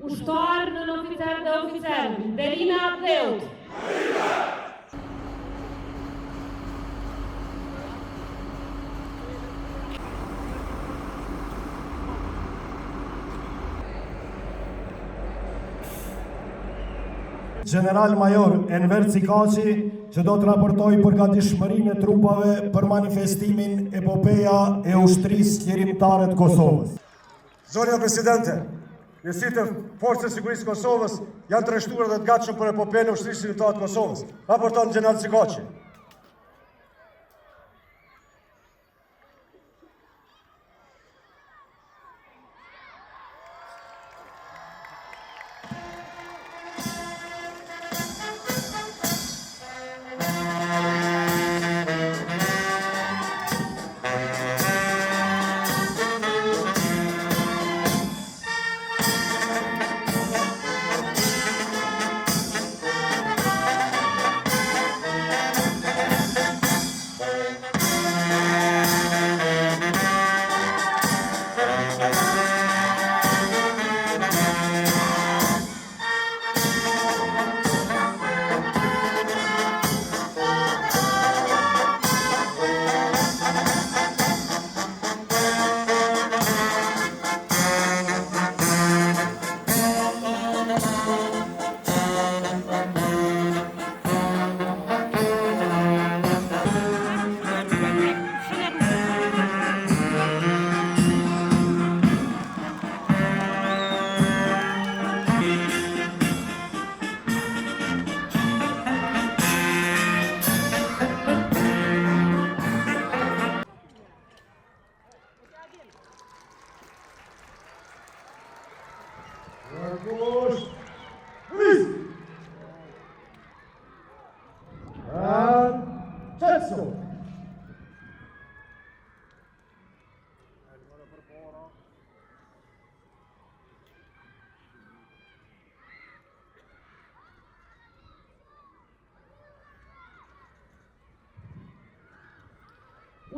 Ushtar në oficer dhe oficer, Derina Abdeut. General Major Enver Cikaci, që do të raportoj për gatishmërinë e trupave për manifestimin Epopeja e ushtrisë lirimtare të Kosovës. Zonja Presidente, njësitë e Forcës e Sigurisë Kosovës janë të rreshtuar dhe të gatshëm për Epopejën e ushtrisë lirimtare të Kosovës. Raporton General Cikaci.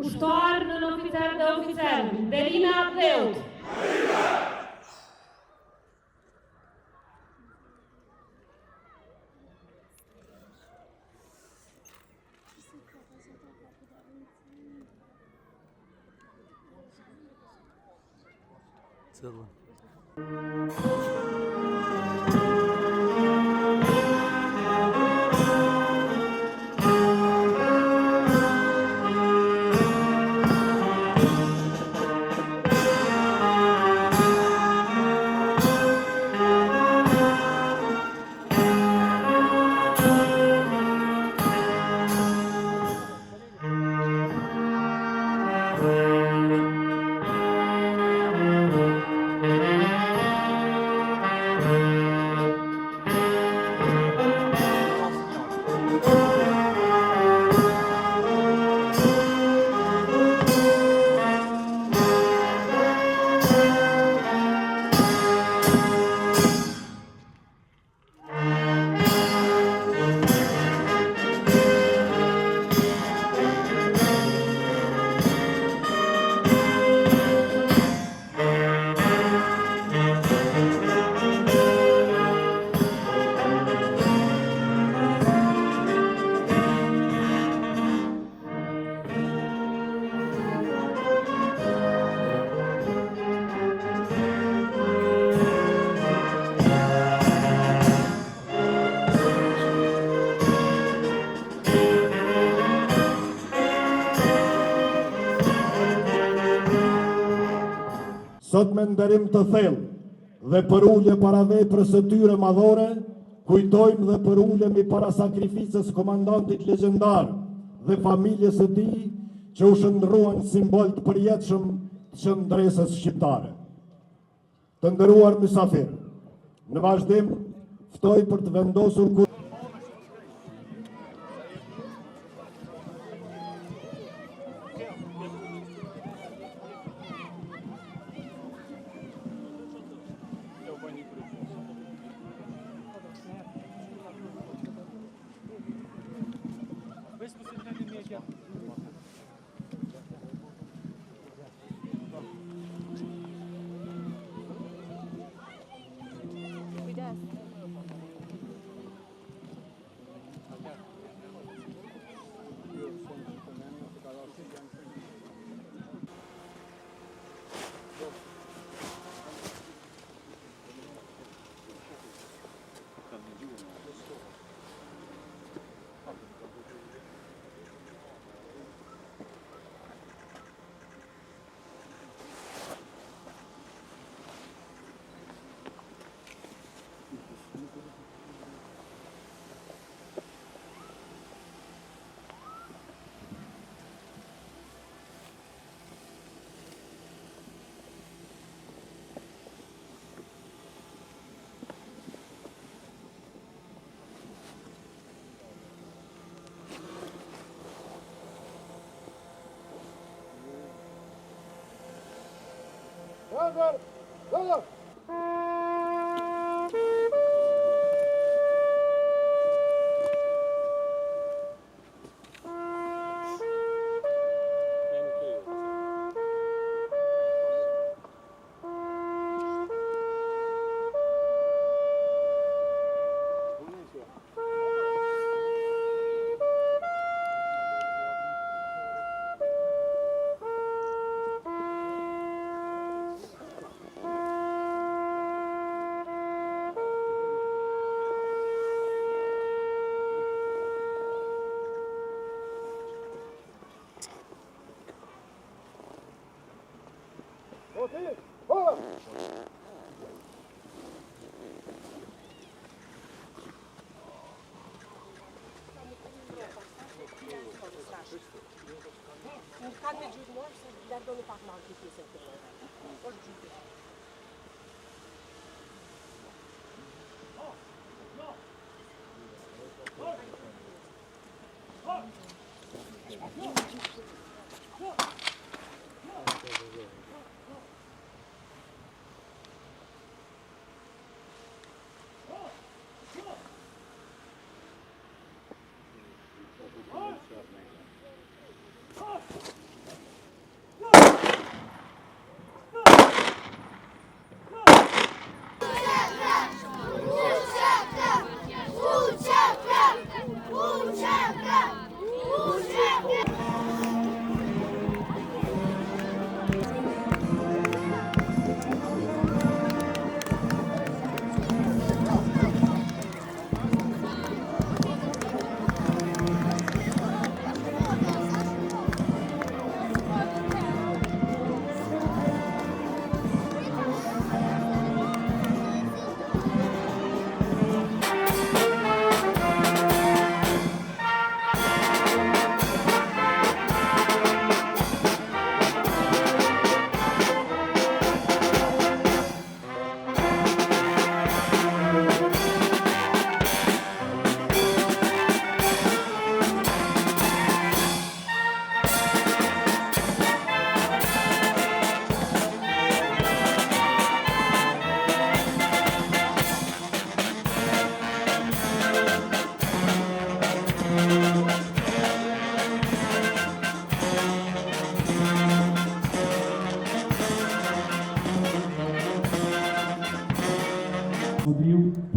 Ushtar në oficer dhe oficer, Derina Abdeut. Sot me nderim të thellë dhe për ulje para veprës së tyre madhore, kujtojmë dhe për ulemi para sakrificës komandantit legjendar dhe familjes së tij që u shndruan simbol të përjetshëm të qendresës shqiptare. Të nderuar mysafir, në vazhdim ftoj për të vendosur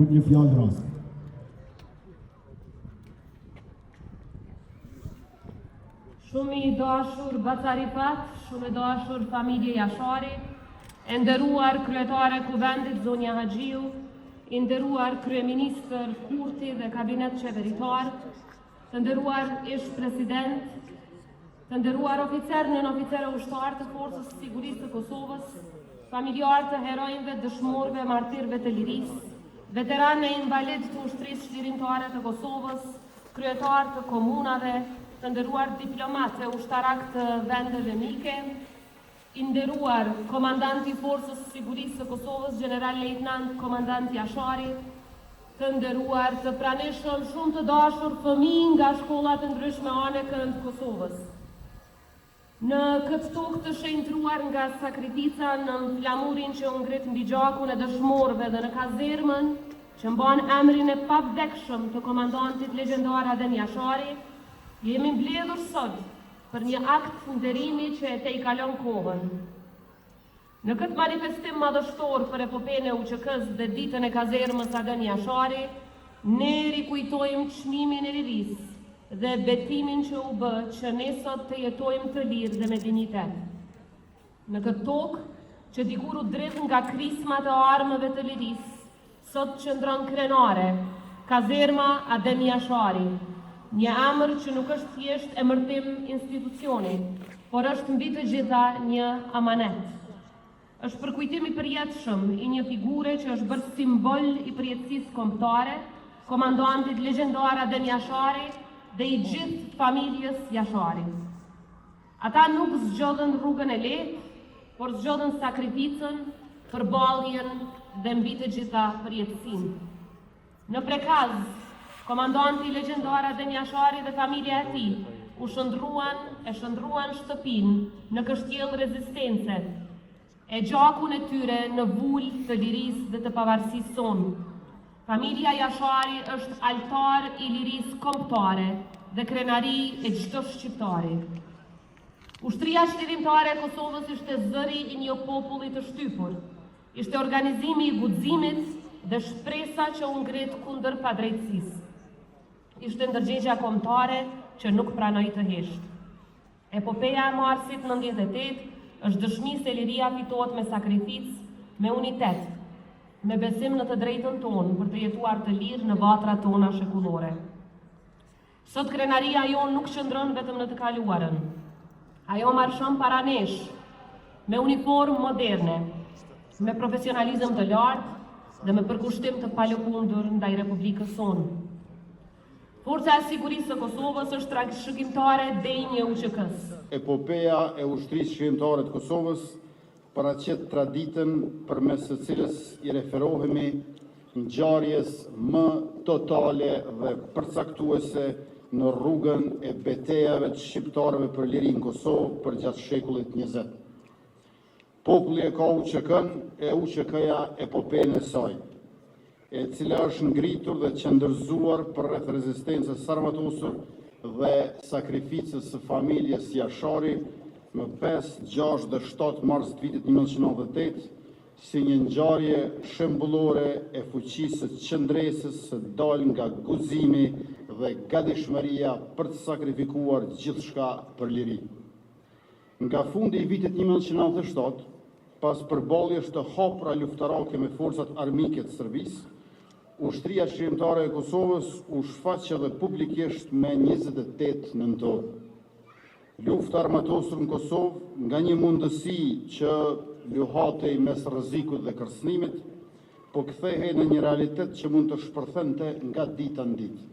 Për një fjalë rast. Shumë i dashur Bacarifat, shumë i dashur familje Jashari, e nderuar kryetare e Kuvendit Zonja Haxhiu, i nderuar kryeministër Kurti dhe kabinet qeveritar, të nderuar ish president, të nderuar oficerë nën oficerë ushtarë të Forcës së Sigurisë të Kosovës, familjarë të herojnëve, dëshmorëve, martirëve të lirisë, veteranë e invalid të ushtrisë çlirimtare të Kosovës, kryetarë të komunave, të nderuar diplomatë e ushtarak të vendeve mike, i nderuar komandanti i Forcës së Sigurisë të Kosovës, general lejtnant komandant Jashari, të nderuar të pranishëm shumë të dashur fëmijë nga shkollat të ndryshme anëkën të Kosovës. Në këtë tokë të shenjtruar nga sakrifica në flamurin që u ngrit mbi gjakun e dëshmorëve dhe në kazermën që mban emrin e pavdekshëm të komandantit legjendar Adem Jashari, jemi mbledhur sot për një akt nderimi që e te i kalon kohën. Në këtë manifestim madhështor për epopene e UÇK-s dhe ditën e kazermës Agan Jashari, ne rikujtojmë çmimin e lirisë dhe betimin që u bë që ne sot të jetojmë të lirë dhe me dignitet. Në këtë tokë që dikur u dridh nga krismat e armëve të lirisë, sot qëndron krenare, kazerma Agan Jashari, një emër që nuk është thjesht emërtim institucioni, por është mbi të gjitha një amanet. Është përkujtim i përjetshëm i një figure që është bërë simbol i përjetësisë kombëtare, komandantit legjendar Agan Jashari dhe i gjithë familjes Jashari. Ata nuk zgjodhen rrugën e lehtë, por zgjodhen sakrificën, përballjen dhe mbi të gjitha përjetësinë. Në Prekaz, komandanti legjendar Agan Jashari dhe familja e tij u shndruan shtëpinë në kështjell rezistence, e gjakun e tyre në vull të lirisë dhe të pavarësisë sonë. Familja Jashari është altar i lirisë kombëtare dhe krenari e çdo shqiptari. Ushtria Shëndetare e Kosovës ishte zëri i një populli të shtypur, ishte organizimi i guximit dhe shpresa që u ngrit kundër padrejtësisë. Ishte ndërgjegja kombëtare që nuk pranoi të heshtë. Epopeja e Marsit 98 është dëshmi se liria fitohet me sakrificë, me unitet, me besim në të drejtën tonë për të jetuar të lirë në vatrat tona shekullore. Sot krenaria jonë nuk qëndron vetëm në të kaluarën. Ajo marshon para nesh, me uniformë moderne, me profesionalizëm të lartë dhe me përkushtim të palëkundur ndaj Republikës sonë. Forca e sigurisë së Kosovës është trashëgimtare denjë e UÇK-s. Epopeja e ushtrisë shërimtare të Kosovës paraqet traditën përmes së cilës i referohemi ngjarjes më totale dhe përcaktuese në rrugën e betejave të shqiptarëve për lirinë në Kosovë për gjatë shekullit 20. Populli e ka UÇK-n e UÇK-ja epopejën e saj, e cila është ngritur dhe qëndërzuar përreth rezistencës armatosur dhe sakrificës së familjes Jashari më 5, 6 dhe 7 mars të vitit 1998 si një ngjarje shembullore e fuqisë së qëndresës së dal nga guximi dhe gatishmëria për të sakrifikuar gjithçka për liri. Nga fundi i vitit 1997, pas përballjes të hapura luftarake me forcat armike të Serbisë, Ushtria Shërimtare e Kosovës u shfaqe dhe publikisht me 28 nëntor. Lufta armatosur në Kosovë nga një mundësi që luhatej mes rrezikut dhe kërcënimit, po kthehej në një realitet që mund të shpërthente nga dita në ditë.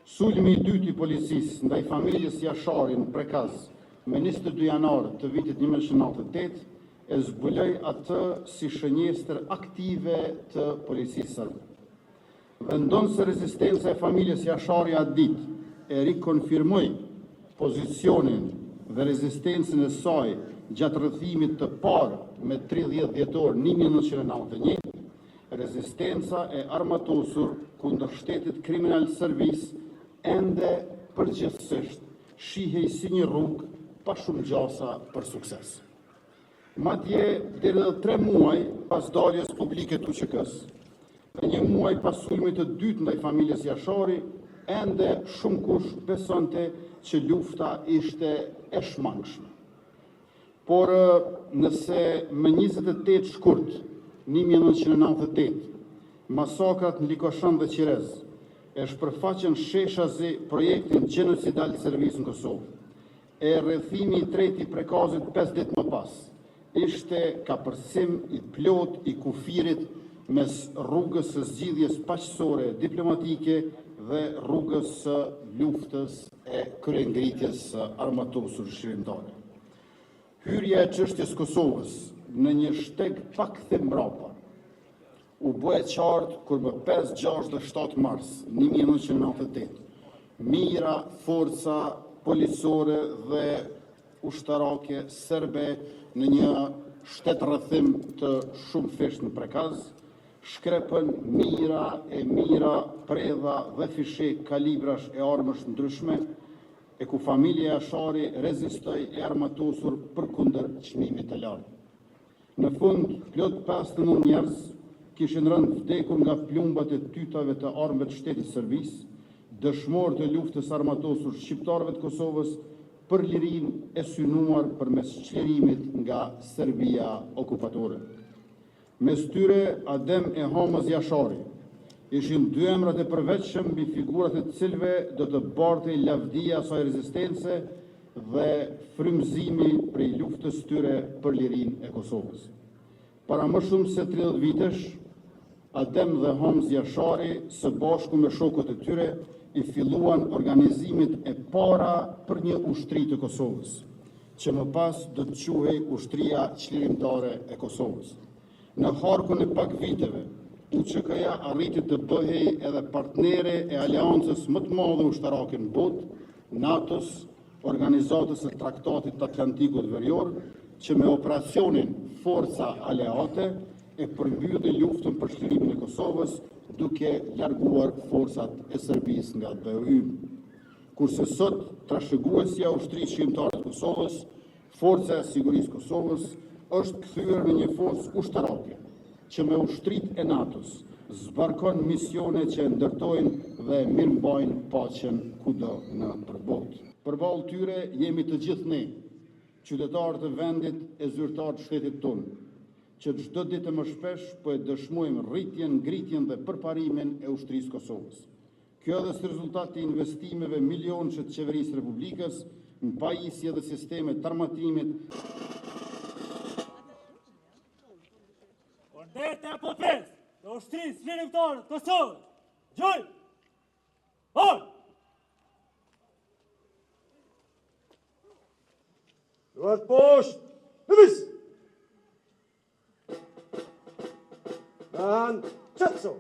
Sulmi i dytë i policisë ndaj familjes Jashari në Prekaz me 22 janar të vitit 1998 e zbuloi atë si shënjestër aktive të policisë serbe. Vendon se rezistenca e familjes Jashari atë ditë e rikonfirmoi pozicionin dhe rezistencën e saj gjatë rrëthimit të parë me 30 dhjetor 1991, rezistenca e armatosur kundër shtetit kriminal servis ende përgjithsisht shihej si një rrugë pa shumë gjasa për sukses. Madje deri në 3 muaj pas daljes publike të UÇK-s, dhe një muaj pas sulmit të dytë ndaj familjes Jashari, ende shumë kush besonte që lufta ishte e shmangshme. Por nëse më 28 shkurt 1998, masakrat në Likoshën dhe Qirez e shpërfaqen sheshazi projektin gjenocidal të Serbisë në Kosovë, e rrethimi i tretë i Prekazit 5 ditë më pas, ishte kapërcim i plot i kufirit mes rrugës së zgjidhjes paqësore diplomatike dhe rrugës së luftës e kryengritjes së armatosur shërimtare. Hyrja e çështjes Kosovës në një shteg pak them mbrapa u bë e qartë kur më 5, 6 dhe 7 mars 1998 mira forca policore dhe ushtarake serbe në një shtetërrëthim të shumë fisht në Prekaz, shkrepën mira predha dhe fishek kalibrash e armësh ndryshme, e ku familja Jashari rezistoi e armatosur përkundër çmimit të lartë. Në fund, plot 59 njerëz kishin rënë vdekur nga plumbat e tytave të armëve të shtetit servis, dëshmorë të luftës armatosur shqiptarëve të Kosovës për lirinë e synuar përmes çlirimit nga Serbia okupatore. Mes tyre Adem e Hamaz Jashari ishin dy emrat e përveçshëm mbi figurat e cilëve do të bartej lavdia saj rezistence dhe frymëzimi prej luftës tyre për lirinë e Kosovës. Para më shumë se 30 vitesh, Adem dhe Hamaz Jashari së bashku me shokët e tyre i filluan organizimit e para për një ushtri të Kosovës, që më pas do të quhej Ushtria Çlirimtare e Kosovës. Në harkun e pak viteve, UÇK-ja arriti të bëhej edhe partnere e aleancës më të madhe ushtarake në botë, NATO-s, Organizatës së Traktatit Atlantikut Verior, që me operacionin Forca Aleate e përmbylli luftën për çlirimin e Kosovës, duke larguar forcat e Serbisë nga BE-yj. Kurse sot trashëguesja e ushtrisë shqiptare të Kosovës, Forca e Sigurisë Kosovës, është kthyer në një forcë ushtarake, që me ushtritë e NATO-s zbarkon misione që ndërtojnë dhe mirëmbajnë paqen kudo në botë. Përballë tyre jemi të gjithë ne, qytetarët e vendit e zyrtarët shtetit tonë, që çdo ditë më shpesh po e dëshmojmë rritjen, ngritjen dhe përparimin e ushtrisë Kosovës. Kjo edhe si rezultat të investimeve milionshë të qeverisë Republikës në pajisje dhe sisteme të armatimit. Orderte e potresë të ushtrisë çlirimtare të Kosovës. Gjoj! Hoj! Luat poshtë! Lëviz! Qëtëso!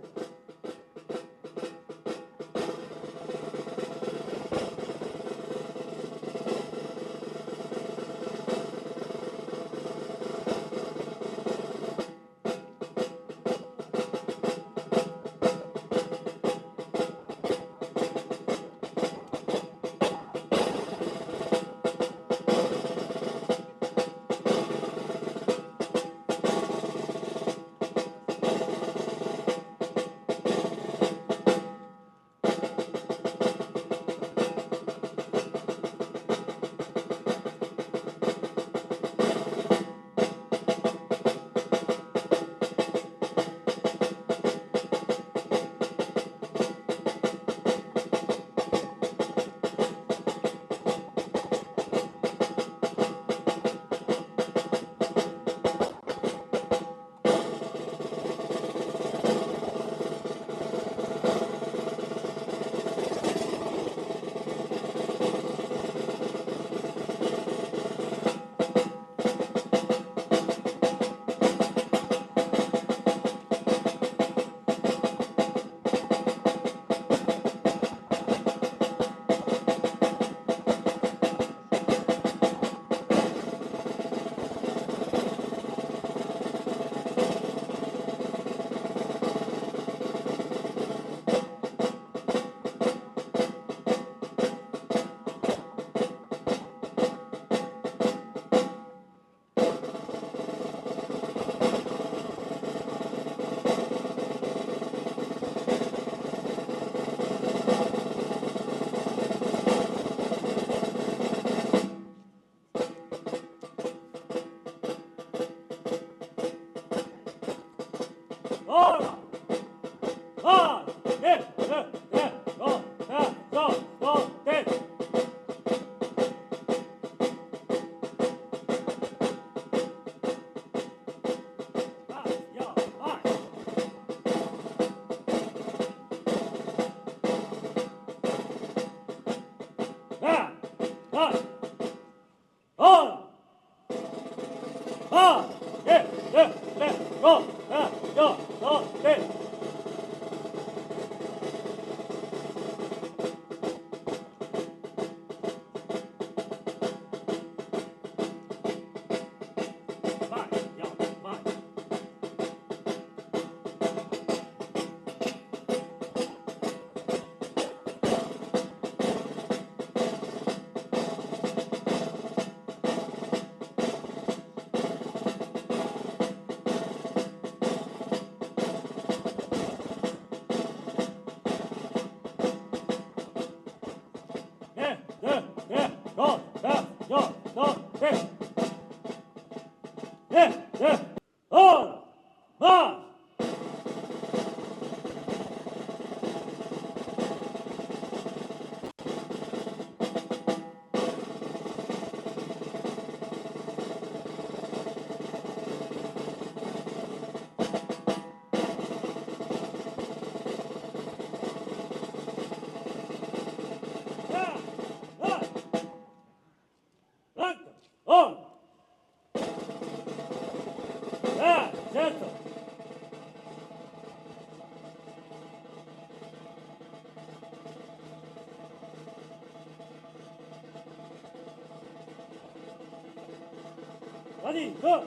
Hadi, dur.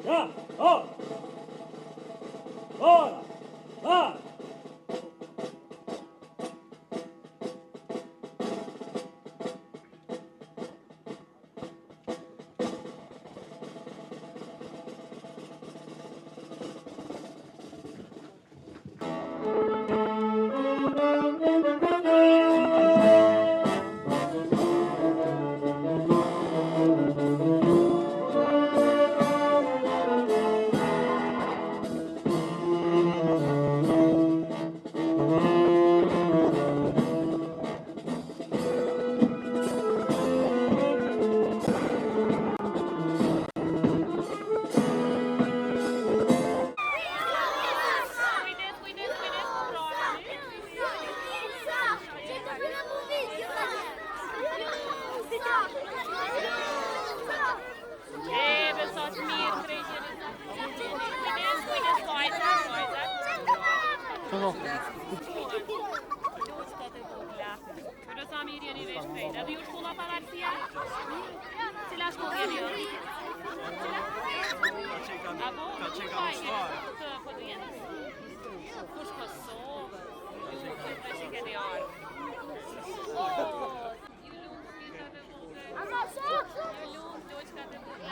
Ya, ol. Ol. Var. Kërë sa mirë jeni veç krejt. Edhe ju shkolla pavarësia? Cila shkollë jeni jo? Apo? Po të jeni? Kush Kosovë? Ju të që keni arë. Ju lumë pita të vogë. Ju lumë doqka të vogë.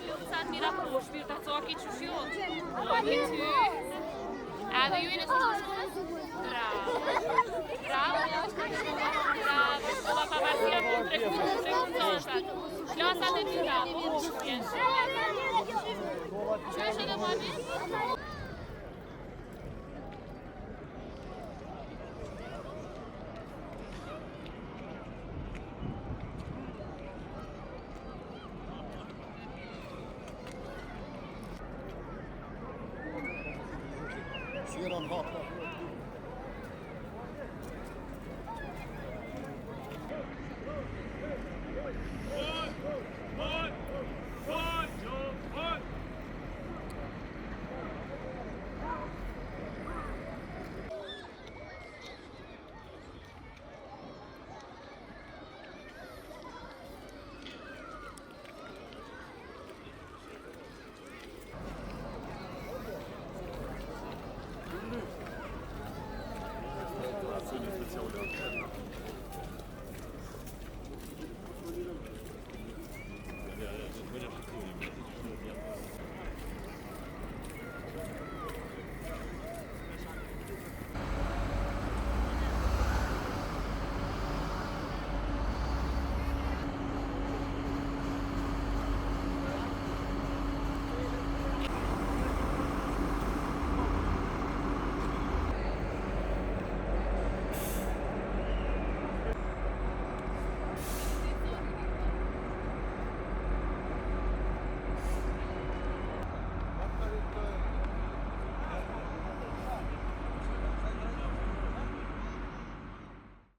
Ju të satë mira po shpirë të coki që shjo. Po një ty. Edhe ju jeni kush shkollë? Bravo. Bravo, bravo, shkolla pavarësia po trekun toshat. Klasat e tyra, po shkjen. Që është edhe mami? Сегодня специально.